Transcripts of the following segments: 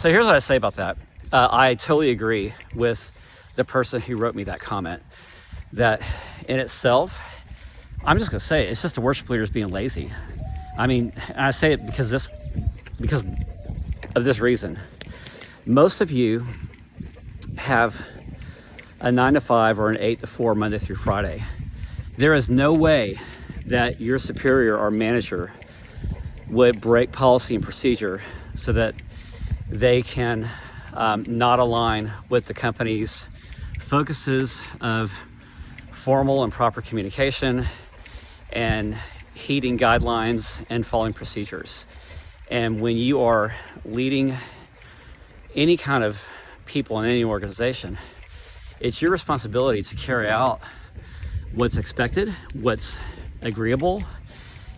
So here's what I say about that. I totally agree with the person who wrote me that comment, that in itself, I'm just gonna say, it's just the worship leaders being lazy. I mean, and I say it because of this reason. Most of you have a 9 to 5 or an 8 to 4 Monday through Friday. There is no way that your superior or manager would break policy and procedure so that they can not align with the company's focuses of formal and proper communication and heeding guidelines and following procedures. And when you are leading any kind of people in any organization, it's your responsibility to carry out what's expected, what's agreeable,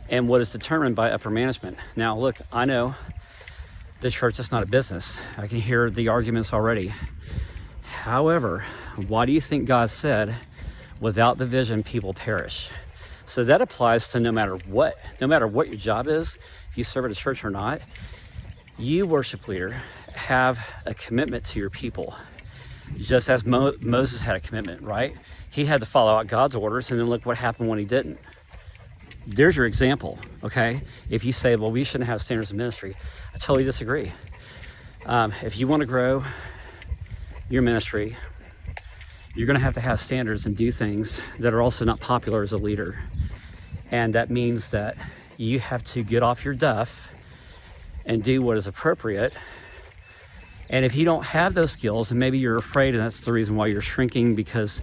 and what is determined by upper management. Now, look, I know the church is not a business. I can hear the arguments already. However, why do you think God said, without the vision, people perish? So that applies to no matter what your job is, if you serve at a church or not, you, worship leader, have a commitment to your people. Just as Moses had a commitment, right? He had to follow out God's orders, and then look what happened when he didn't. There's your example, okay? If you say, well, we shouldn't have standards of ministry, I totally disagree. If you want to grow your ministry, you're going to have standards and do things that are also not popular as a leader. And that means that you have to get off your duff and do what is appropriate. And if you don't have those skills, and maybe you're afraid, and that's the reason why you're shrinking, because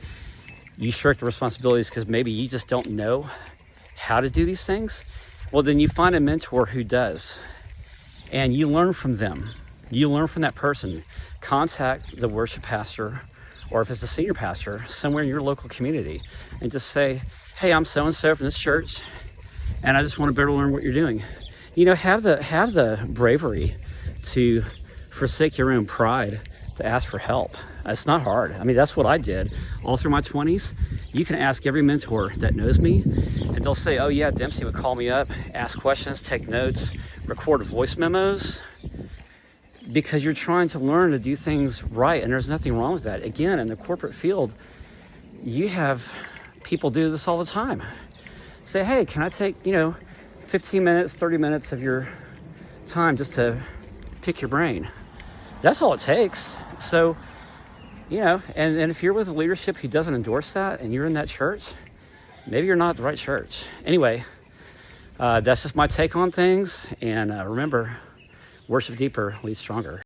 you shirk the responsibilities because maybe you just don't know how to do these things, well, then you find a mentor who does, and you learn from them. You learn from that person. Contact the worship pastor, or if it's a senior pastor, somewhere in your local community, and just say, hey, I'm so-and-so from this church, and I just want to better learn what you're doing. You know, have the bravery to forsake your own pride to ask for help. It's not hard. I mean, that's what I did all through my 20s. You can ask every mentor that knows me, and they'll say, oh yeah, Dempsey would call me up, ask questions, take notes, record voice memos, because you're trying to learn to do things right, and there's nothing wrong with that. Again, in the corporate field, you have people do this all the time. Say, hey, can I take, 15 minutes, 30 minutes of your time just to pick your brain? That's all it takes. So, and if you're with a leadership who doesn't endorse that, and you're in that church, maybe you're not the right church. Anyway, that's just my take on things. And remember, worship deeper, lead stronger.